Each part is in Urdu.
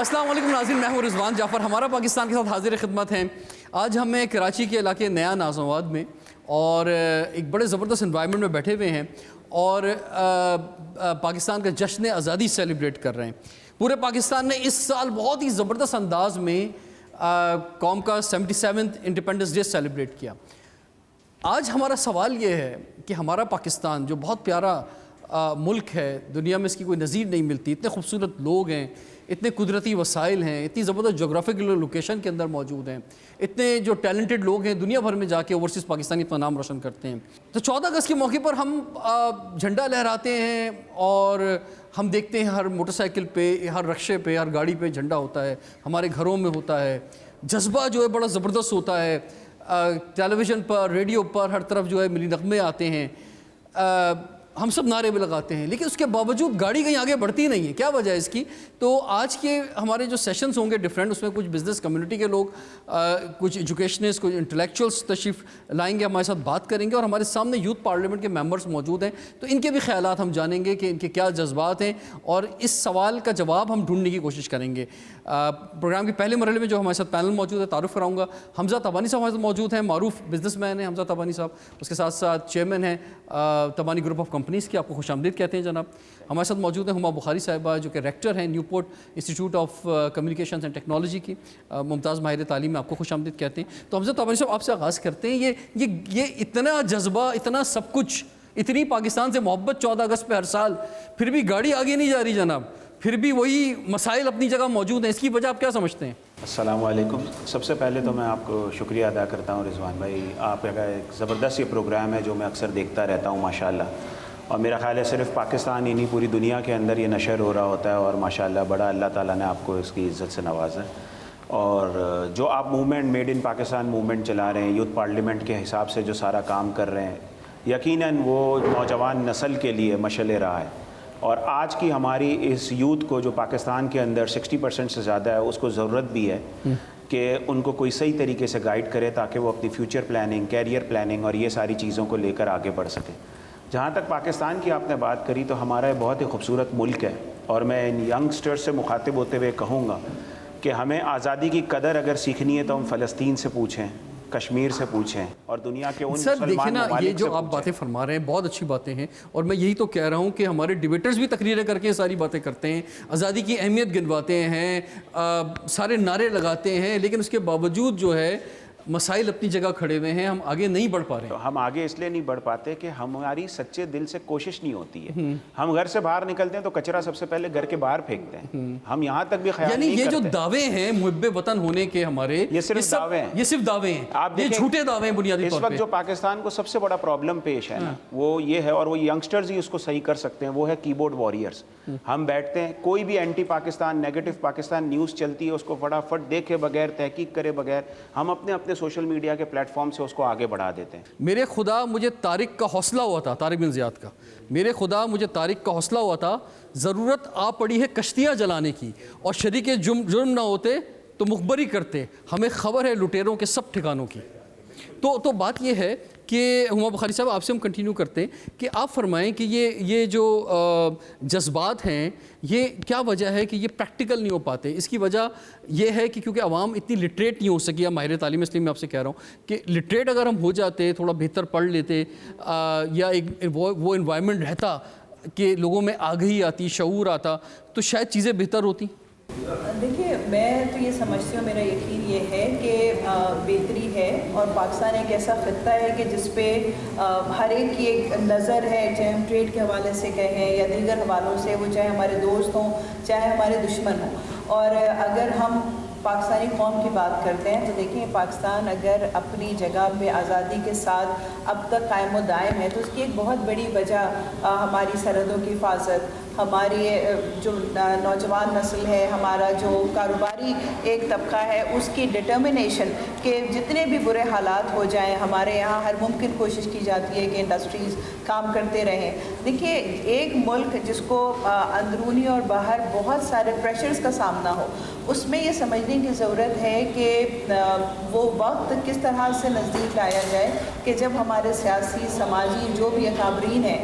السلام علیکم ناظرین، میں ہوں رضوان جعفر، ہمارا پاکستان کے ساتھ حاضر خدمت ہیں۔ آج ہم کراچی کے علاقے نیا ناظم آباد میں اور ایک بڑے زبردست انوائرمنٹ میں بیٹھے ہوئے ہیں اور پاکستان کا جشن آزادی سیلیبریٹ کر رہے ہیں۔ پورے پاکستان نے اس سال بہت ہی زبردست انداز میں قوم کا 77 انڈیپینڈنس ڈے سیلیبریٹ کیا۔ آج ہمارا سوال یہ ہے کہ ہمارا پاکستان جو بہت پیارا ملک ہے، دنیا میں اس کی کوئی نظیر نہیں ملتی، اتنے خوبصورت لوگ ہیں، اتنے قدرتی وسائل ہیں، اتنی زبردست جغرافیکل لوکیشن کے اندر موجود ہیں، اتنے جو ٹیلنٹڈ لوگ ہیں دنیا بھر میں جا کے اوورسیز پاکستانی اپنا نام روشن کرتے ہیں۔ تو 14 اگست کے موقع پر ہم جھنڈا لہراتے ہیں اور ہم دیکھتے ہیں ہر موٹر سائیکل پہ، ہر رکشے پہ، ہر گاڑی پہ جھنڈا ہوتا ہے، ہمارے گھروں میں ہوتا ہے۔ جذبہ جو ہے بڑا زبردست ہوتا ہے، ٹیلی ویژن پر، ریڈیو پر، ہر طرف جو ہے ملی نغمے آتے ہیں، ہم سب نعرے بھی لگاتے ہیں، لیکن اس کے باوجود گاڑی کہیں آگے بڑھتی نہیں ہے۔ کیا وجہ ہے اس کی؟ تو آج کے ہمارے جو سیشنز ہوں گے ڈفرینٹ، اس میں کچھ بزنس کمیونٹی کے لوگ، کچھ ایجوکیشنسٹ، کچھ انٹلیکچوئلس تشریف لائیں گے، ہمارے ساتھ بات کریں گے، اور ہمارے سامنے یوتھ پارلیمنٹ کے ممبرز موجود ہیں، تو ان کے بھی خیالات ہم جانیں گے کہ ان کے کیا جذبات ہیں، اور اس سوال کا جواب ہم ڈھونڈنے کی کوشش کریں گے۔ پروگرام کے پہلے مرحلے میں جو ہمارے ساتھ پینل موجود ہے، تعارف کراؤں گا۔ حمزہ تبانی صاحب ہمارے ساتھ موجود ہیں، معروف بزنس مین ہیں حمزہ تبانی صاحب، اس کے ساتھ ساتھ چیئرمین ہیں تبانی گروپ آف کمپنیز کی، آپ کو خوش آمدید کہتے ہیں جناب۔ ہمارے ساتھ موجود ہیں ہما بخاری صاحبہ، جو کہ ریکٹر ہیں new port institute of communications and technology کی، ممتاز ماہر تعلیم میں، آپ کو خوش آمدید کہتے ہیں۔ تو حمزہ تبانی صاحب، آپ سے آغاز کرتے ہیں۔ یہ اتنا جذبہ، اتنا سب کچھ، اتنی پاکستان سے محبت 14 اگست پہ ہر سال، پھر بھی گاڑی آگے نہیں جا رہی جناب، پھر بھی وہی مسائل اپنی جگہ موجود ہیں، اس کی وجہ آپ کیا سمجھتے ہیں؟ السلام علیکم۔ سب سے پہلے تو میں آپ کو شکریہ ادا کرتا ہوں رضوان بھائی، آپ کا ایک زبردست یہ پروگرام ہے جو میں اکثر دیکھتا رہتا ہوں ماشاءاللہ، اور میرا خیال ہے صرف پاکستان ہی نہیں پوری دنیا کے اندر یہ نشر ہو رہا ہوتا ہے، اور ماشاءاللہ بڑا اللہ تعالیٰ نے آپ کو اس کی عزت سے نوازا ہے۔ اور جو آپ movement, made in Pakistan movement چلا رہے ہیں، یوتھ پارلیمنٹ کے حساب سے جو سارا کام کر رہے ہیں، یقیناً وہ نوجوان نسل کے لیے مشعل راہ ہے، اور آج کی ہماری اس یوتھ کو جو پاکستان کے اندر 60% سے زیادہ ہے، اس کو ضرورت بھی ہے کہ ان کو کوئی صحیح طریقے سے گائیڈ کرے تاکہ وہ اپنی فیوچر پلاننگ، کیریئر پلاننگ اور یہ ساری چیزوں کو لے کر آگے بڑھ سکیں۔ جہاں تک پاکستان کی آپ نے بات کری، تو ہمارا بہت ہی خوبصورت ملک ہے، اور میں ان ینگسٹر سے مخاطب ہوتے ہوئے کہوں گا کہ ہمیں آزادی کی قدر اگر سیکھنی ہے تو ہم فلسطین سے پوچھیں، کشمیر سے پوچھیں، اور دنیا کے ان سر دیکھیں نا، یہ جو آپ باتیں فرما رہے ہیں بہت اچھی باتیں ہیں، اور میں یہی تو کہہ رہا ہوں کہ ہمارے ڈیبیٹرز بھی تقریریں کر کے ساری باتیں کرتے ہیں، آزادی کی اہمیت گنواتے ہیں، سارے نعرے لگاتے ہیں، لیکن اس کے باوجود جو ہے مسائل اپنی جگہ کھڑے ہوئے ہیں، ہم آگے نہیں بڑھ پا رہے ہیں۔ تو ہم آگے اس لیے نہیں بڑھ پاتے کہ ہماری سچے دل سے کوشش نہیں ہوتی ہے۔ ہم گھر سے باہر نکلتے ہیں تو کچرا سب سے پہلے گھر کے باہر پھینکتے ہیں، ہم یہاں تک بھی خیال نہیں کرتے۔ یعنی یہ جو دعوے ہیں محب وطن ہونے کے ہمارے، یہ صرف دعوے ہیں، یہ صرف دعوے ہیں، یہ جھوٹے دعوے ہیں بنیادی طور پہ۔ اس وقت جو پاکستان کو سب سے بڑا پرابلم پیش ہے نا، وہ یہ ہے، اور وہ ینگسٹرز ہی اس کو صحیح کر سکتے ہیں، وہ ہے کی بورڈ واریئرز۔ ہم بیٹھتے ہیں، کوئی بھی anti Pakistan, negative Pakistan news چلتی ہے، اس کو فٹافٹ دیکھے بغیر، تحقیق کرے بغیر ہم اپنے سوشل میڈیا کے پلیٹ فارم سے اس کو آگے بڑھا دیتے ہیں۔ میرے خدا مجھے طارق کا حوصلہ ہوا تھا، طارق بن زیاد کا، میرے خدا مجھے طارق کا حوصلہ ہوا تھا، ضرورت آ پڑی ہے کشتیاں جلانے کی، اور شریک جرم نہ ہوتے تو مخبری کرتے، ہمیں خبر ہے لٹیروں کے سب ٹھکانوں کی۔ تو بات یہ ہے کہ ہما بخاری صاحب، آپ سے ہم کنٹینیو کرتے ہیں کہ آپ فرمائیں کہ یہ جو جذبات ہیں، یہ کیا وجہ ہے کہ یہ پریکٹیکل نہیں ہو پاتے؟ اس کی وجہ یہ ہے کہ کیونکہ عوام اتنی لٹریٹ نہیں ہو سکی، یا ماہر تعلیم، اس لیے میں آپ سے کہہ رہا ہوں کہ لٹریٹ اگر ہم ہو جاتے، تھوڑا بہتر پڑھ لیتے، یا ایک وہ انوائرمنٹ رہتا کہ لوگوں میں آگہی آتی، شعور آتا، تو شاید چیزیں بہتر ہوتی۔ دیکھیے، میں تو یہ سمجھتی ہوں، میرا یقین یہ ہے کہ بہتری ہے، اور پاکستان ایک ایسا خطہ ہے کہ جس پہ ہر ایک کی ایک نظر ہے، چاہے ہم ٹریڈ کے حوالے سے کہیں یا دیگر حوالوں سے، وہ چاہے ہمارے دوست ہوں چاہے ہمارے دشمن ہوں۔ اور اگر ہم پاکستانی قوم کی بات کرتے ہیں تو دیکھیں، پاکستان اگر اپنی جگہ پہ آزادی کے ساتھ اب تک قائم و دائم ہے، تو اس کی ایک بہت بڑی وجہ ہماری سرحدوں کی حفاظت، ہماری جو نوجوان نسل ہے، ہمارا جو کاروباری ایک طبقہ ہے، اس کی ڈٹرمنیشن کہ جتنے بھی برے حالات ہو جائیں، ہمارے یہاں ہر ممکن کوشش کی جاتی ہے کہ انڈسٹریز کام کرتے رہیں۔ دیکھیے، ایک ملک جس کو اندرونی اور باہر بہت سارے پریشرز کا سامنا ہو، اس میں یہ سمجھنے کی ضرورت ہے کہ وہ وقت کس طرح سے نزدیک لایا جائے کہ جب ہمارے سیاسی، سماجی جو بھی اکابرین ہیں،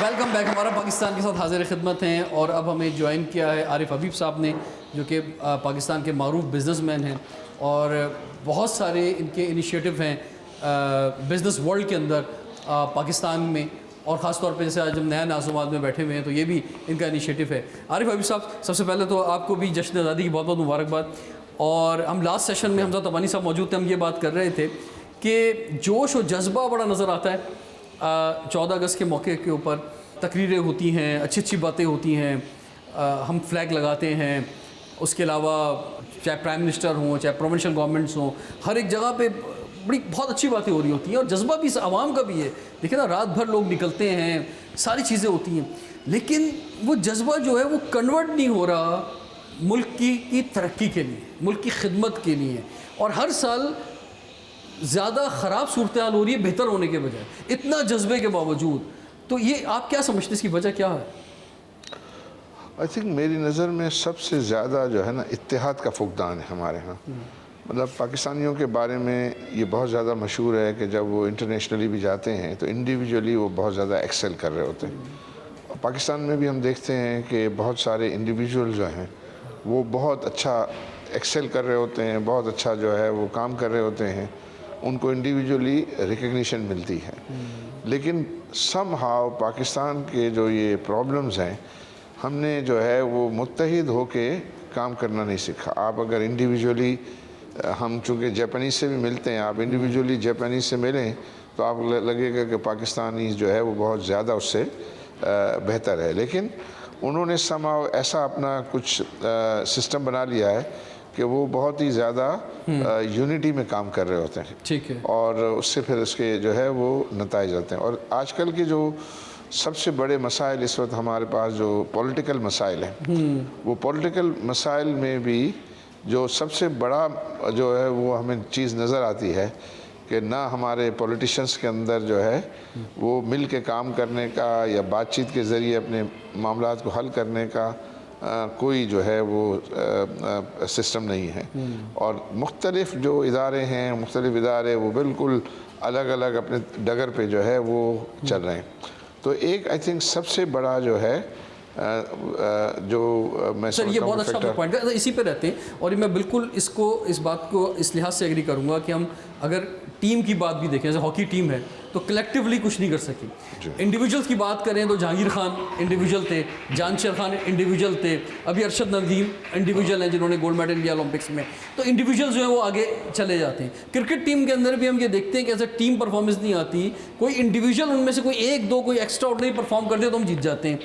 ویلکم بیک. ہمارا پاکستان کے ساتھ حاضر خدمت ہیں اور اب ہمیں جوائن کیا ہے عارف حبیب صاحب نے, جو کہ پاکستان کے معروف بزنس مین ہیں اور بہت سارے ان کے انیشیٹو ہیں بزنس ورلڈ کے اندر پاکستان میں, اور خاص طور پہ جیسے آج ہم نیا نازم آباد میں بیٹھے ہوئے ہیں تو یہ بھی ان کا انیشیٹو ہے. عارف حبیب صاحب, سب سے پہلے تو آپ کو بھی جشن آزادی کی بہت بہت مبارکباد. اور ہم لاسٹ سیشن میں حمزہ تبانی صاحب موجود تھے, ہم یہ بات کر رہے تھے کہ جوش و جذبہ بڑا نظر آتا ہے 14 اگست کے موقع کے اوپر. تقریریں ہوتی ہیں, اچھی اچھی باتیں ہوتی ہیں, ہم فلیگ لگاتے ہیں, اس کے علاوہ چاہے پرائم منسٹر ہوں چاہے پروونشل گورنمنٹس ہوں, ہر ایک جگہ پہ بڑی بہت اچھی باتیں ہو رہی ہوتی ہیں اور جذبہ بھی اس عوام کا بھی ہے. دیکھیں نا, رات بھر لوگ نکلتے ہیں, ساری چیزیں ہوتی ہیں, لیکن وہ جذبہ جو ہے وہ کنورٹ نہیں ہو رہا ملک کی ترقی کے لیے, ملک کی خدمت کے لیے, اور ہر سال زیادہ خراب صورتحال ہو رہی ہے بہتر ہونے کے بجائے, اتنا جذبے کے باوجود. تو یہ آپ کیا سمجھتے ہیں, اس کی وجہ کیا ہے؟ آئی تھنک میری نظر میں سب سے زیادہ جو ہے نا اتحاد کا فقدان ہے ہمارے ہاں. مطلب پاکستانیوں کے بارے میں یہ بہت زیادہ مشہور ہے کہ جب وہ انٹرنیشنلی بھی جاتے ہیں تو انڈیویجولی وہ بہت زیادہ ایکسل کر رہے ہوتے ہیں. اور پاکستان میں بھی ہم دیکھتے ہیں کہ بہت سارے انڈیویجول جو ہیں وہ بہت اچھا ایکسل کر رہے ہوتے ہیں, بہت اچھا جو ہے وہ کام کر رہے ہوتے ہیں, ان کو انڈیویجولی ریکگنیشن ملتی ہے. لیکن سم ہاؤ پاکستان کے جو یہ پرابلمز ہیں, ہم نے جو ہے وہ متحد ہو کے کام کرنا نہیں سیکھا. آپ اگر انڈیویجولی, ہم چونکہ جاپانیز سے بھی ملتے ہیں, آپ انڈیویجولی جاپانیز سے ملیں تو آپ لگے گا کہ پاکستانی جو ہے وہ بہت زیادہ اس سے بہتر ہے. لیکن انہوں نے سماؤ ایسا اپنا کچھ سسٹم بنا لیا ہے کہ وہ بہت ہی زیادہ یونٹی میں کام کر رہے ہوتے ہیں. ٹھیک ہے. اور اس سے پھر اس کے جو ہے وہ نتائج آتے ہیں. اور آج کل کے جو سب سے بڑے مسائل اس وقت ہمارے پاس جو پولیٹیکل مسائل ہیں, وہ پولیٹیکل مسائل میں بھی جو سب سے بڑا جو ہے وہ ہمیں چیز نظر آتی ہے کہ نہ ہمارے پولیٹیشنز کے اندر جو ہے وہ مل کے کام کرنے کا یا بات چیت کے ذریعے اپنے معاملات کو حل کرنے کا کوئی جو ہے وہ سسٹم نہیں ہے. اور مختلف جو ادارے ہیں, مختلف ادارے وہ بالکل الگ الگ اپنے ڈگر پہ جو ہے وہ چل رہے ہیں. تو ایک آئی تھنک سب سے بڑا جو ہے جو میں سر یہ بہت اچھا پوائنٹ ہے, اسی پہ رہتے ہیں. اور میں بالکل اس بات کو اس لحاظ سے ایگری کروں گا کہ ہم اگر ٹیم کی بات بھی دیکھیں, جیسے ہاکی ٹیم ہے تو کلیکٹیولی کچھ نہیں کر سکی. انڈیویجولس کی بات کریں تو جہانگیر خان انڈیویجول تھے, جانشیر خان انڈیویجول تھے, ابھی ارشد ندیم انڈیویجول ہیں جنہوں نے گولڈ میڈل لیا اولمپکس میں. تو انڈیویجول جو ہیں وہ آگے چلے جاتے ہیں. کرکٹ ٹیم کے اندر بھی ہم یہ دیکھتے ہیں کہ ایسے ٹیم پرفارمنس نہیں آتی, کوئی انڈیویجول ان میں سے کوئی ایک دو کوئی ایکسٹرا آرڈنری پرفارم کر دے تو ہم جیت جاتے ہیں.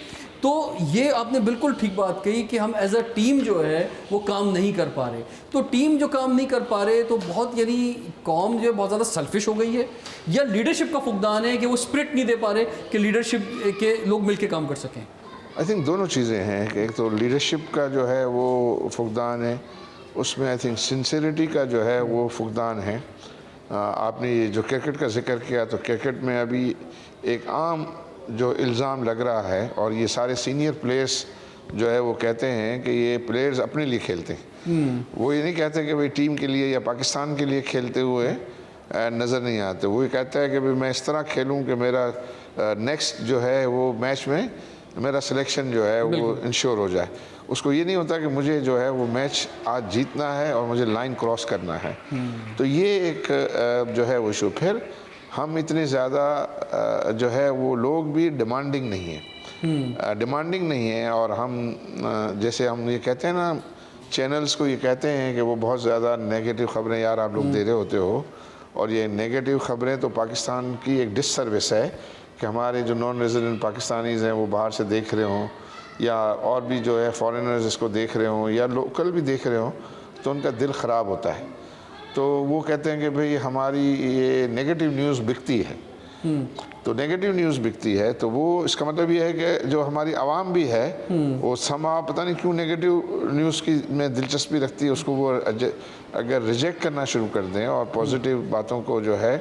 تو یہ آپ نے بالکل ٹھیک بات کہی کہ ہم ایز اے ٹیم جو ہے وہ کام نہیں کر پا رہے. تو ٹیم جو کام نہیں کر پا رہے تو بہت, یعنی قوم جو ہے بہت زیادہ سیلفش ہو گئی ہے, یا لیڈرشپ کا فقدان ہے کہ وہ اسپرٹ نہیں دے پا رہے کہ لیڈرشپ کے لوگ مل کے کام کر سکیں. آئی تھنک دونوں چیزیں ہیں کہ ایک تو لیڈرشپ کا جو ہے وہ فقدان ہے, اس میں آئی تھنک سنسیریٹی کا جو ہے وہ فقدان ہے. آپ نے جو کرکٹ کا ذکر کیا تو کرکٹ میں ابھی ایک عام جو الزام لگ رہا ہے, اور یہ سارے سینئر پلیئرز جو ہے وہ کہتے ہیں کہ یہ پلیئرز اپنے لیے کھیلتے ہیں. وہ یہ نہیں کہتے کہ بھئی ٹیم کے لیے یا پاکستان کے لیے کھیلتے ہوئے نظر نہیں آتے. وہ یہ کہتا ہے کہ بھئی میں اس طرح کھیلوں کہ میرا نیکسٹ جو ہے وہ میچ میں میرا سلیکشن جو ہے وہ انشور ہو جائے. اس کو یہ نہیں ہوتا کہ مجھے جو ہے وہ میچ آج جیتنا ہے اور مجھے لائن کراس کرنا ہے. تو یہ ایک جو ہے وہ ایشو. پھر ہم اتنے زیادہ جو ہے وہ لوگ بھی ڈیمانڈنگ نہیں ہیں, اور ہم جیسے ہم یہ کہتے ہیں نا, چینلز کو یہ کہتے ہیں کہ وہ بہت زیادہ نیگیٹو خبریں یار آپ لوگ دے رہے ہوتے ہو, اور یہ نیگیٹو خبریں تو پاکستان کی ایک ڈس سروس ہے کہ ہمارے جو نان ریزیڈنٹ پاکستانیز ہیں وہ باہر سے دیکھ رہے ہوں, یا اور بھی جو ہے فارینرز اس کو دیکھ رہے ہوں, یا لوکل بھی دیکھ رہے ہوں, تو ان کا دل خراب ہوتا ہے. تو وہ کہتے ہیں کہ بھئی ہماری یہ نیگیٹو نیوز بکتی ہے. تو نیگیٹو نیوز بکتی ہے تو وہ اس کا مطلب یہ ہے کہ جو ہماری عوام بھی ہے وہ سما پتہ نہیں کیوں نیگیٹو نیوز کی میں دلچسپی رکھتی ہے, اس کو وہ اگر ریجیکٹ کرنا شروع کر دیں اور پازیٹیو باتوں کو جو ہے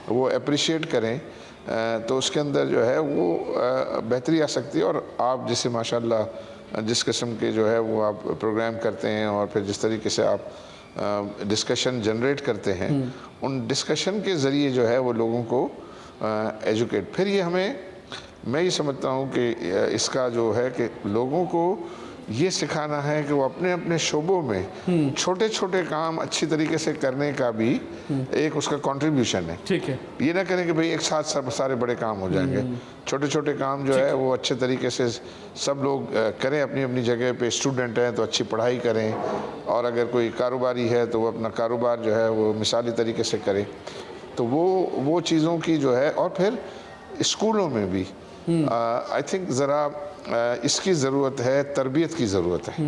وہ اپریشیٹ کریں تو اس کے اندر جو ہے وہ بہتری آ سکتی ہے. اور آپ جسے ماشاءاللہ جس قسم کے جو ہے وہ آپ پروگرام کرتے ہیں اور پھر جس طریقے سے آپ ڈسکشن جنریٹ کرتے ہیں, ان ڈسکشن کے ذریعے جو ہے وہ لوگوں کو ایجوکیٹ. پھر یہ ہمیں میں یہ سمجھتا ہوں کہ اس کا جو ہے کہ لوگوں کو یہ سکھانا ہے کہ وہ اپنے اپنے شعبوں میں چھوٹے چھوٹے کام اچھی طریقے سے کرنے کا بھی ایک اس کا کنٹریبیوشن ہے. ٹھیک ہے. یہ نہ کریں کہ بھئی ایک ساتھ سارے بڑے کام ہو جائیں گے. چھوٹے چھوٹے کام جو ہے وہ اچھے طریقے سے سب لوگ کریں اپنی اپنی جگہ پہ. اسٹوڈنٹ ہیں تو اچھی پڑھائی کریں, اور اگر کوئی کاروباری ہے تو وہ اپنا کاروبار جو ہے وہ مثالی طریقے سے کرے. تو وہ چیزوں کی جو ہے, اور پھر اسکولوں میں بھی آئی تھنک ذرا اس کی ضرورت ہے, تربیت کی ضرورت ہے.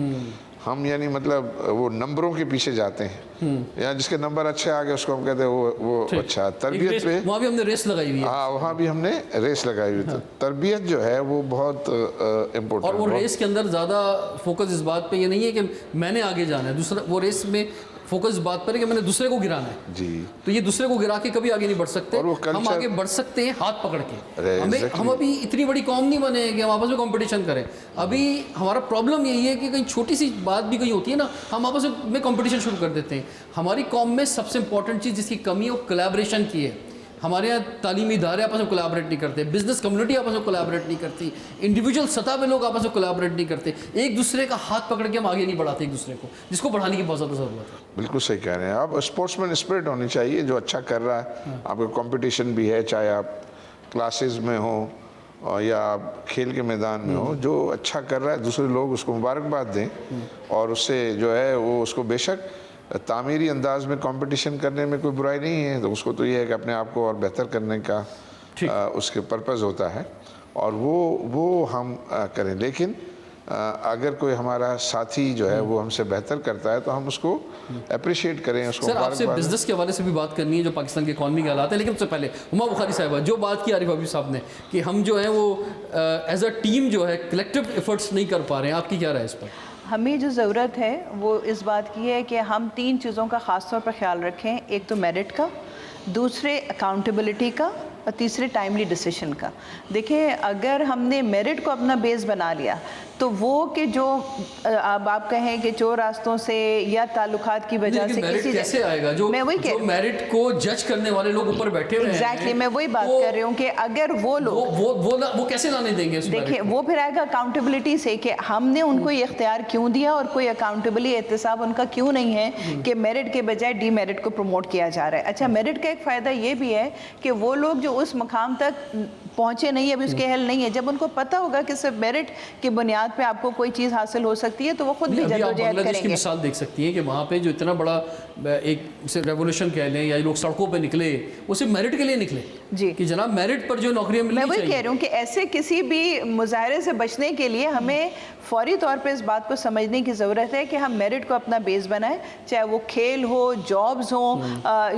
ہم یعنی مطلب وہ نمبروں کے پیچھے جاتے ہیں, یا جس کے نمبر اچھے آ گئے اس کو ہم کہتے ہیں وہ اچھا. تربیت پہ وہاں بھی ہم نے ریس لگائی ہوئی ہے. ہاں, وہاں بھی ہم نے ریس لگائی ہوئی. تو تربیت جو ہے وہ بہت امپورٹنٹ. اور وہ ریس کے اندر زیادہ فوکس اس بات پہ یہ نہیں ہے کہ میں نے آگے جانا ہے, دوسرا وہ ریس میں فوکس اس بات پر ہے کہ میں نے دوسرے کو گرانا ہے. جی, تو یہ دوسرے کو گرا کے کبھی آگے نہیں بڑھ سکتے. ہم آگے بڑھ سکتے ہیں ہاتھ پکڑ کے. ہم ابھی اتنی بڑی قوم نہیں بنے ہیں کہ ہم آپس میں کمپٹیشن کریں. ابھی ہمارا پرابلم یہی ہے کہ کہیں چھوٹی سی بات بھی کہیں ہوتی ہے نا, ہم آپس میں کمپٹیشن شروع کر دیتے ہیں. ہماری قوم میں سب سے امپورٹنٹ چیز جس کی کمی ہے وہ کولیبریشن کی ہے. ہمارے یہاں تعلیمی ادارے آپس میں کولیبریٹ نہیں کرتے, بزنس کمیونٹی آپس میں کولیبریٹ نہیں کرتی, انڈیویجول سطح پہ لوگ آپس میں کولیبریٹ نہیں کرتے. ایک دوسرے کا ہاتھ پکڑ کے ہم آگے نہیں بڑھاتے ایک دوسرے کو, جس کو بڑھانے کی بہت زیادہ ضرورت ہے. بالکل صحیح کہہ رہے ہیں آپ. اسپورٹس مین اسپرٹ ہونی چاہیے. جو اچھا کر رہا ہے, آپ کا کمپٹیشن بھی ہے, چاہے آپ کلاسز میں ہوں یا آپ کھیل کے میدان میں ہوں, جو اچھا کر رہا ہے دوسرے لوگ اس کو مبارکباد دیں, اور اس سے جو ہے وہ اس کو بے شک تعمیری انداز میں کمپٹیشن کرنے میں کوئی برائی نہیں ہے. تو اس کو تو یہ ہے کہ اپنے آپ کو اور بہتر کرنے کا اس کے پرپز ہوتا ہے, اور وہ ہم کریں. لیکن اگر کوئی ہمارا ساتھی جو ہے وہ ہم سے بہتر کرتا ہے تو ہم اس کو اپریشیٹ کریں, اس کو. سر آپ سے بزنس کے حوالے سے بھی بات کرنی ہے, جو پاکستان کے اکانومی کے حالات ہیں. لیکن اس سے پہلے ہما بخاری صاحبہ, جو بات کی عارف حبیب صاحب نے کہ ہم جو ہیں وہ ایز اے ٹیم جو ہے کلیکٹیو ایفرٹس نہیں کر پا رہے ہیں, آپ کی کیا رائے اس پر؟ ہمیں جو ضرورت ہے وہ اس بات کی ہے کہ ہم 3 چیزوں کا خاص طور پر خیال رکھیں. ایک تو میرٹ کا, دوسرے اکاؤنٹیبلٹی کا, اور تیسرے ٹائملی ڈیسیشن کا. دیکھیں اگر ہم نے میرٹ کو اپنا بیس بنا لیا تو وہ کہ جو اب آپ کہیں کہ چور راستوں سے یا تعلقات کی وجہ سے کسی کیسے آئے گا جو میرٹ کو جج کرنے والے لوگ اوپر بیٹھے ہوئے ہیں. ایگزیکٹلی میں وہی بات کر رہی ہوں کہ اگر وہ لوگ وہ کیسے لانے دیں گے. دیکھیں وہ پھر آئے گا اکاؤنٹیبلٹی سے کہ ہم نے ان کو یہ اختیار کیوں دیا, اور کوئی اکاؤنٹیبلی احتساب ان کا کیوں نہیں ہے کہ میرٹ کے بجائے ڈی میرٹ کو پروموٹ کیا جا رہا ہے. اچھا, میرٹ کا ایک فائدہ یہ بھی ہے کہ وہ لوگ جو اس مقام تک پہنچے نہیں, ابھی اس کے اہل نہیں ہے, جب ان کو پتہ ہوگا کہ صرف میرٹ کی بنیاد پہ آپ کو کوئی چیز حاصل ہو سکتی ہے تو وہ خود بھی جدوجہد کریں گے. بنگلہ دیش کی مثال دیکھ سکتی ہیں کہ وہاں پہ جو اتنا بڑا ایک ریولوشن کہہ لیں, یا لوگ سڑکوں پہ نکلے, وہ صرف میرٹ کے لیے نکلے جی کہ جناب میرٹ پر جو نوکریاں ملنی چاہیے. میں وہی کہہ رہی ہوں کہ ایسے کسی بھی مظاہرے سے بچنے کے لیے ہمیں فوری طور پہ اس بات کو سمجھنے کی ضرورت ہے کہ ہم میرٹ کو اپنا بیس بنائیں, چاہے وہ کھیل ہو, جابز ہوں,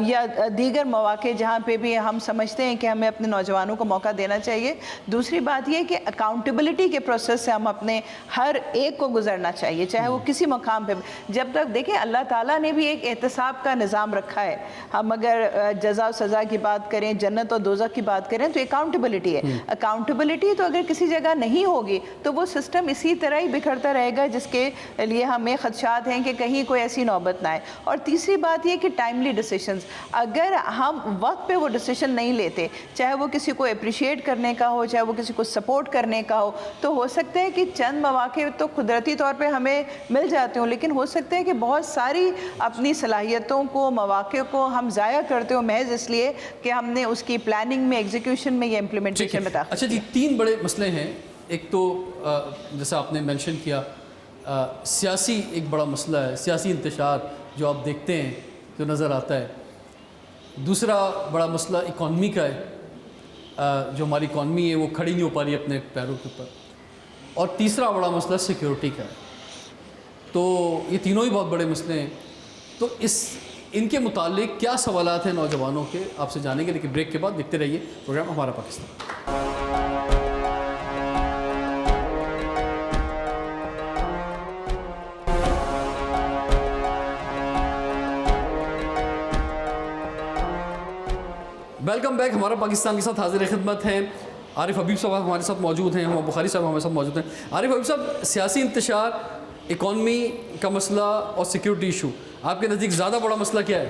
یا دیگر مواقع جہاں پہ بھی ہم سمجھتے ہیں کہ ہمیں اپنے نوجوانوں کو موقع دینا چاہیے. دوسری بات یہ کہ اکاؤنٹیبلٹی کے پروسیس سے ہم اپنے ہر ایک کو گزرنا چاہیے, چاہے وہ کسی مقام پہ. جب تک دیکھیں اللہ تعالیٰ نے بھی ایک احتساب کا نظام رکھا ہے. ہم اگر جزا و سزا کی بات کریں, جنت اور دوزخ کی بات کریں, تو اکاؤنٹیبلٹی ہے. اکاؤنٹیبلٹی تو اگر کسی جگہ نہیں ہوگی تو وہ سسٹم اسی طرح ہی بکھرتا رہے گا, جس کے لیے ہمیں خدشات ہیں کہ کہیں کوئی ایسی نوبت نہ آئے. اور تیسری بات یہ کہ ٹائملی ڈیسیشنز, اگر ہم وقت پہ وہ ڈیسیشن نہیں لیتے, چاہے وہ کسی کو اپریشیٹ کرنے کا ہو, چاہے وہ کسی کو سپورٹ کرنے کا ہو, تو ہو سکتا ہے کہ چند مواقع تو قدرتی طور پہ ہمیں مل جاتے ہوں, لیکن ہو سکتا ہے کہ بہت ساری اپنی صلاحیتوں کو, مواقع کو ہم ضائع کرتے ہوں محض اس لیے کہ ہم نے اس کی پلاننگ میں, ایگزیکیوشن میں یا امپلیمنٹیشن میں تاخیر. اچھا جی, 3 بڑے مسئلے ہیں. ایک تو جیسا آپ نے مینشن کیا سیاسی ایک بڑا مسئلہ ہے, سیاسی انتشار جو آپ دیکھتے ہیں جو نظر آتا ہے. دوسرا بڑا مسئلہ اکانومی کا ہے, جو ہماری اکانومی ہے وہ کھڑی نہیں ہو پا رہی اپنے پیروں کے اوپر. اور تیسرا بڑا مسئلہ سیکیورٹی کا ہے. تو یہ تینوں ہی بہت بڑے مسئلے ہیں. تو ان کے متعلق کیا سوالات ہیں نوجوانوں کے, آپ سے جانیں گے, لیکن بریک کے بعد دیکھتے رہیے پروگرام ہمارا پاکستان. Welcome back. ہمارا پاکستان کے ساتھ حاضر خدمت ہیں عارف حبیب صاحب ہمارے ساتھ موجود ہیں, ہم بخاری صاحب ہمارے ساتھ موجود ہیں. عارف حبیب صاحب, سیاسی انتشار, اکانومی کا مسئلہ اور سیکیورٹی ایشو, آپ کے نزدیک زیادہ بڑا مسئلہ کیا ہے؟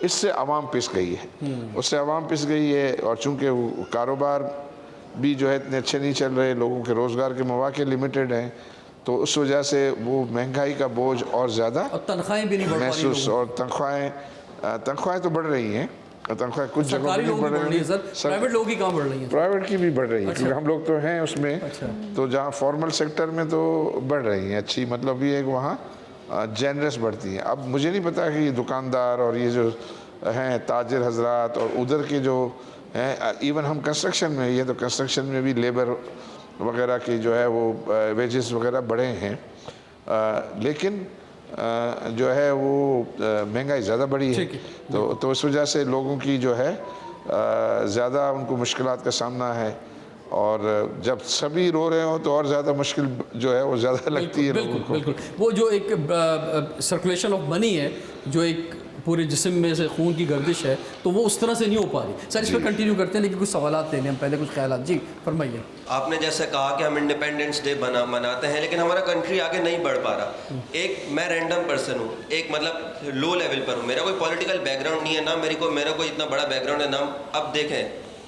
اس سے عوام پس گئی ہے، اس سے عوام پس گئی ہے، اور چونکہ وہ کاروبار بھی جو ہے اتنے اچھے نہیں چل رہے، لوگوں کے روزگار کے مواقع لمیٹڈ ہیں، تو اس وجہ سے وہ مہنگائی کا بوجھ اور زیادہ اور تنخواہیں بھی نہیں بڑھ پا رہی محسوس، لوگوں اور تنخواہیں تو بڑھ رہی ہیں، تنخواہیں کچھ جگہوں سرکاری پہ لوگوں نہیں کی بڑھ رہی ہے سر، سر پرائیویٹ لوگوں کی کہاں بڑھ رہی ہیں؟ پرائیویٹ کی بھی بڑھ رہی ہے، کیونکہ ہم لوگ تو ہیں اس میں، اچھا تو جہاں فارمل سیکٹر میں تو بڑھ رہی ہیں اچھی، مطلب یہ ہے کہ وہاں جنرس بڑھتی ہیں۔ اب مجھے نہیں پتا کہ یہ دکاندار اور یہ جو ہیں تاجر حضرات اور ادھر کے جو ہیں، ایون ہم کنسٹرکشن میں، یہ تو کنسٹرکشن میں بھی لیبر وغیرہ کی جو ہے وہ ویجز وغیرہ بڑھے ہیں، لیکن جو ہے وہ مہنگائی زیادہ بڑھی ہے، تو اس وجہ سے لوگوں کی جو ہے زیادہ ان کو مشکلات کا سامنا ہے، اور جب سبھی رو رہے ہوں تو اور زیادہ مشکل جو ہے وہ زیادہ لگتی ہے لوگوں کو۔ بالکل وہ جو ایک سرکولیشن آف منی ہے، جو ایک پورے جسم میں سے خون کی گردش ہے، تو وہ اس طرح سے نہیں ہو پا رہی۔ سر اس پہ کنٹینیو کرتے ہیں، لیکن کچھ سوالات لے لیں ہم پہلے، کچھ خیالات۔ جی فرمائیے۔ آپ نے جیسے کہا کہ ہم انڈیپینڈنس ڈے مناتے ہیں، لیکن ہمارا کنٹری آگے نہیں بڑھ پا رہا۔ ایک میں رینڈم پرسن ہوں، ایک مطلب لو لیول پر ہوں، میرا کوئی پولیٹیکل بیک گراؤنڈ نہیں ہے، نہ میرا کوئی اتنا بڑا بیک گراؤنڈ ہے، نہ اب دیکھیں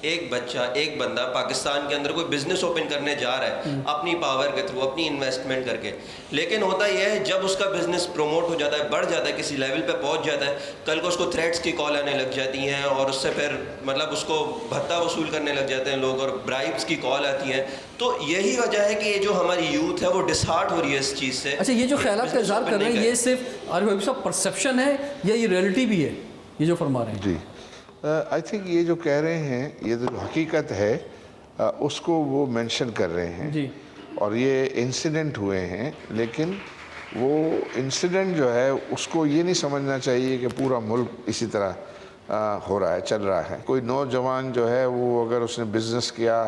ایک بچہ، ایک بندہ پاکستان کے اندر کوئی بزنس اوپن کرنے جا رہا ہے اپنی پاور کے تھرو، اپنی انویسٹمنٹ کر کے، لیکن ہوتا یہ ہے جب اس کا بزنس پروموٹ ہو جاتا ہے، بڑھ جاتا ہے، کسی لیول پہ پہنچ جاتا ہے، کل کو اس کو تھریٹس کی کال آنے لگ جاتی ہیں، اور اس سے پھر مطلب اس کو بھتہ وصول کرنے لگ جاتے ہیں لوگ، اور برائبس کی کال آتی ہیں۔ تو یہی وجہ ہے کہ یہ جو ہماری یوتھ ہے وہ ڈسہارٹ ہو رہی ہے اس چیز سے۔ اچھا، یہ جو خیالات کا اظہار کر رہے ہیں، یہ صرف عارف حبیب صاحب پرسیپشن ہے یا یہ ریئلٹی بھی ہے، یہ جو فرما رہے ہیں؟ جی آئی تھنک یہ جو کہہ رہے ہیں، یہ جو حقیقت ہے اس کو وہ مینشن کر رہے ہیں، جی، اور یہ انسیڈنٹ ہوئے ہیں، لیکن وہ انسیڈنٹ جو ہے اس کو یہ نہیں سمجھنا چاہیے کہ پورا ملک اسی طرح ہو رہا ہے، چل رہا ہے۔ کوئی نوجوان جو ہے وہ اگر اس نے بزنس کیا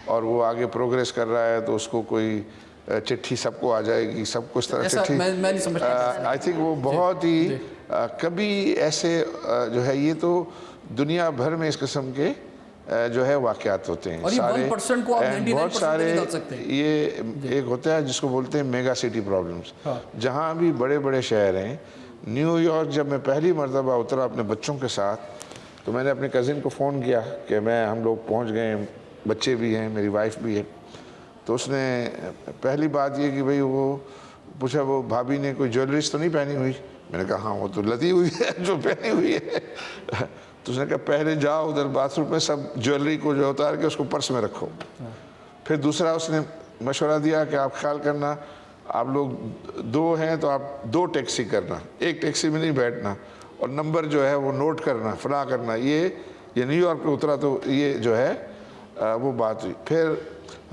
اور وہ آگے پروگریس کر رہا ہے تو اس کو کوئی چٹھی سب کو آ جائے گی، سب کو اس طرح چٹھی، میں نہیں سمجھتا۔ آئی تھنک وہ بہت ہی کبھی ایسے جو ہے، یہ تو دنیا بھر میں اس قسم کے جو ہے واقعات ہوتے ہیں، اور یہ 1% کو آپ 99% بہت سارے، نہیں ڈال سکتے۔ یہ ایک ہوتا ہے جس کو بولتے ہیں میگا سٹی پرابلمز، جہاں بھی بڑے بڑے شہر ہیں۔ نیو یارک جب میں پہلی مرتبہ اترا اپنے بچوں کے ساتھ، تو میں نے اپنے کزن کو فون کیا کہ ہم لوگ پہنچ گئے، بچے بھی ہیں، میری وائف بھی ہے، تو اس نے پہلی بات یہ کہ بھئی وہ پوچھا وہ بھابھی نے کوئی جیولریز تو نہیں پہنی ہوئی؟ میں نے کہا ہاں وہ تو لدی ہوئی ہے جو پہنی ہوئی ہے۔ تو اس نے کہا پہلے جاؤ ادھر باتھ روم میں، سب جیولری کو جو اتار کے اس کو پرس میں رکھو۔ پھر دوسرا اس نے مشورہ دیا کہ آپ خیال کرنا، آپ لوگ 2 ہیں تو آپ 2 ٹیکسی کرنا، ایک ٹیکسی میں نہیں بیٹھنا، اور نمبر جو ہے وہ نوٹ کرنا، فلاں کرنا۔ یہ نیو یارک پہ اترا تو یہ جو ہے وہ بات ہوئی۔ پھر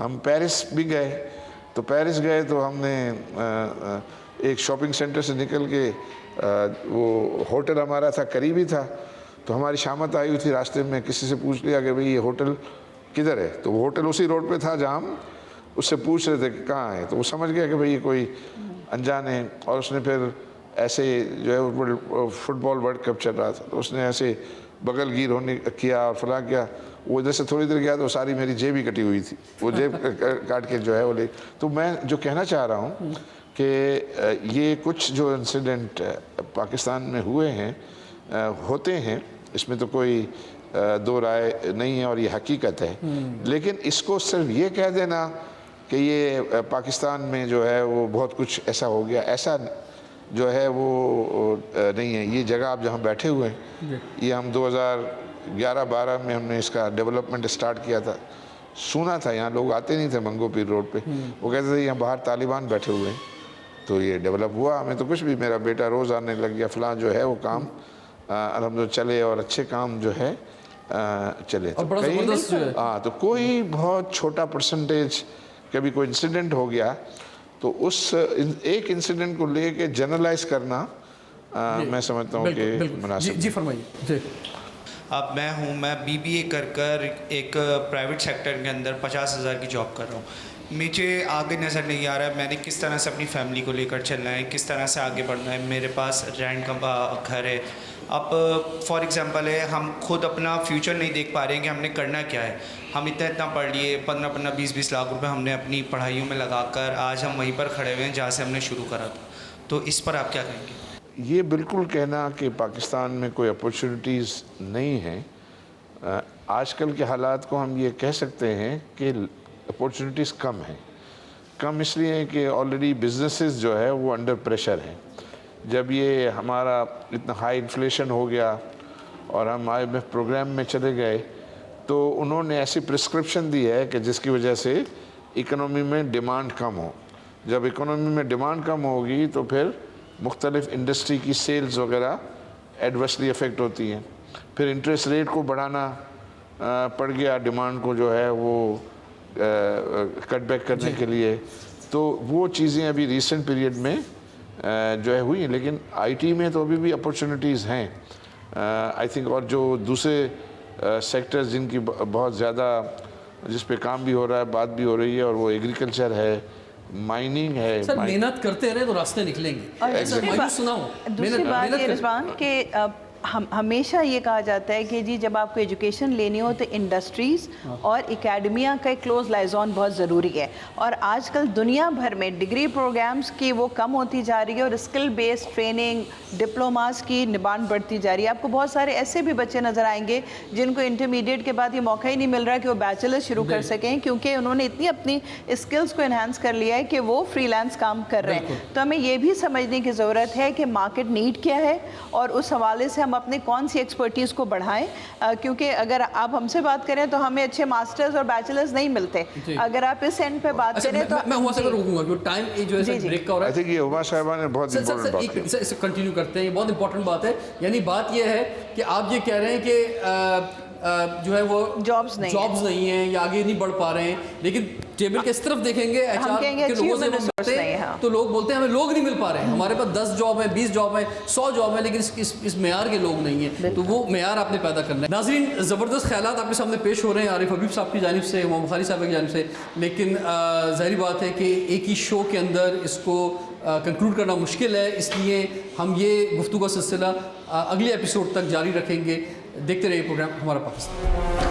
ہم پیرس بھی گئے، تو پیرس گئے تو ہم نے ایک شاپنگ سینٹر سے نکل کے وہ ہوٹل ہمارا تھا، قریبی تھا، تو ہماری شامت آئی ہوئی تھی، راستے میں کسی سے پوچھ لیا کہ بھئی یہ ہوٹل کدھر ہے، تو وہ ہوٹل اسی روڈ پہ تھا جہاں ہم اس سے پوچھ رہے تھے کہ کہاں ہے، تو وہ سمجھ گیا کہ بھئی یہ کوئی انجان ہے، اور اس نے پھر ایسے جو ہے فٹ بال ورلڈ کپ چل رہا تھا، تو اس نے ایسے بغل گیر ہونے کیا اور فلاں کیا، وہ ادھر سے تھوڑی دیر گیا تو ساری میری جیب ہی کٹی ہوئی تھی، وہ جیب کاٹ کے جو ہے وہ لے۔ تو میں جو کہنا چاہ رہا ہوں کہ یہ کچھ جو انسیڈنٹ پاکستان میں ہوئے ہیں، ہوتے ہیں، اس میں تو کوئی دو رائے نہیں ہے، اور یہ حقیقت ہے، لیکن اس کو صرف یہ کہہ دینا کہ یہ پاکستان میں جو ہے وہ بہت کچھ ایسا ہو گیا، ایسا جو ہے وہ نہیں ہے۔ یہ جگہ آپ جہاں بیٹھے ہوئے ہیں، یہ ہم 2011-12 میں ہم نے اس کا ڈیولپمنٹ اسٹارٹ کیا تھا۔ سنا تھا یہاں لوگ آتے نہیں تھے منگو پیر روڈ پہ، وہ کہتے تھے یہاں باہر طالبان بیٹھے ہوئے ہیں، تو یہ ڈیولپ ہوا۔ ہمیں تو کچھ بھی، میرا بیٹا روز آنے لگ گیا، فلاں جو ہے وہ کام الحمدللہ چلے، اور اچھے کام جو ہے چلے۔ ہاں، تو کوئی بہت چھوٹا پرسنٹیج کبھی کوئی انسیڈنٹ ہو گیا تو اس ایک انسیڈنٹ کو لے کے جنرلائز کرنا میں سمجھتا ہوں کہ مناسب۔ جی فرمائیے۔ اب میں BBA کر ایک پرائیویٹ سیکٹر کے اندر 50,000 کی جاب کر رہا ہوں۔ مجھے آگے نظر نہیں آ رہا ہے میں نے کس طرح سے اپنی فیملی کو لے کر چلنا ہے، کس طرح سے آگے بڑھنا ہے۔ میرے پاس رینٹ کا گھر ہے۔ اب فار ایگزامپل ہے، ہم خود اپنا فیوچر نہیں دیکھ پا رہے ہیں کہ ہم نے کرنا کیا ہے۔ ہم اتنا پڑھ لیے، 15-20 لاکھ روپے ہم نے اپنی پڑھائیوں میں لگا کر آج ہم وہیں پر کھڑے ہوئے ہیں جہاں سے ہم نے شروع کرا تھا۔ تو اس پر آپ کیا کہیں گے؟ یہ بالکل کہنا کہ پاکستان میں کوئی اپرچونٹیز نہیں ہیں، آج کل کے حالات کو ہم یہ کہہ سکتے ہیں کہ اپرچونٹیز کم ہیں. کم اس لیے ہیں کہ آلریڈی بزنسز جو ہے وہ انڈر پریشر ہیں. جب یہ ہمارا اتنا ہائی انفلیشن ہو گیا اور ہم IMF پروگرام میں چلے گئے تو انہوں نے ایسی پرسکرپشن دی ہے کہ جس کی وجہ سے اکنومی میں ڈیمانڈ کم ہو. جب اکنومی میں ڈیمانڈ کم ہوگی تو پھر مختلف انڈسٹری کی سیلز وغیرہ ایڈورسلی افیکٹ ہوتی ہیں. پھر انٹرسٹ ریٹ کو بڑھانا پڑ گیا ڈیمانڈ کو جو ہے وہ کٹ بیک کرنے کے لیے. تو وہ چیزیں ابھی ریسنٹ پیریڈ میں جو ہے ہوئی ہیں. لیکن IT میں تو ابھی بھی اپرچونٹیز ہیں آئی تھنک. اور جو دوسرے سیکٹرز جن کی بہت زیادہ جس پہ کام بھی ہو رہا ہے بات بھی ہو رہی ہے اور وہ ایگریکلچر ہے، مائننگ ہے. سر محنت کرتے رہے تو راستے نکلیں گے. دوسری بات یہ رضوان کہ ہمیشہ یہ کہا جاتا ہے کہ جی جب آپ کو ایجوکیشن لینی ہو تو انڈسٹریز اور اکیڈمیا کا ایک کلوز لائزون بہت ضروری ہے. اور آج کل دنیا بھر میں ڈگری پروگرامز کی وہ کم ہوتی جا رہی ہے اور اسکل بیسڈ ٹریننگ ڈپلوماز کی ڈیمانڈ بڑھتی جا رہی ہے. آپ کو بہت سارے ایسے بھی بچے نظر آئیں گے جن کو انٹرمیڈیٹ کے بعد یہ موقع ہی نہیں مل رہا کہ وہ بیچلر شروع کر سکیں کیونکہ انہوں نے اتنی اپنی اسکلز کو انہانس کر لیا ہے کہ وہ فری لانس کام کر رہے ہیں. تو ہمیں یہ بھی سمجھنے کی ضرورت ہے کہ مارکیٹ نیڈ کیا ہے اور اس حوالے سے ہم اپنے کون سی ایکسپرٹیز کو بڑھائیں. کیونکہ اگر آپ ہم سے بات کریں تو ہمیں اچھے ماسٹرز اور بیچلرز نہیں ملتے. اگر آپ اس اینڈ پہ بات کریں تو میں ہوا سے روکوں گا کیونکہ ٹائم جو ہے بریک کا ہو رہا ہے. I think یہ عمر صاحبہ نے بہت امپورٹنٹ بات کی. اسے کنٹینیو کرتے ہیں، یہ بہت امپورٹنٹ بات ہے. یعنی بات یہ ہے کہ آپ یہ کہہ رہے ہیں کہ جو ہے وہ جابز نہیں ہیں یا آگے نہیں بڑھ پا رہے ہیں، لیکن ٹیبل کے اس طرف دیکھیں گے HR کے لوگوں سے ملتے ہیں تو لوگ بولتے ہیں ہمیں لوگ نہیں مل پا رہے ہیں. ہمارے پاس 10 جاب ہیں، 20 جاب ہیں، 100 جاب ہیں، لیکن اس معیار کے لوگ نہیں ہیں. تو وہ معیار آپ نے پیدا کرنا ہے. ناظرین، زبردست خیالات آپ کے سامنے پیش ہو رہے ہیں عارف حبیب صاحب کی جانب سے، امام بخاری صاحب کی جانب سے. لیکن ظاہری بات ہے کہ ایک ہی شو کے اندر اس کو کنکلوڈ کرنا مشکل ہے. اس لیے ہم یہ گفتگو کا سلسلہ اگلے ایپیسوڈ تک جاری رکھیں گے. دیکھتے رہیے پروگرام ہمارا پاکستان.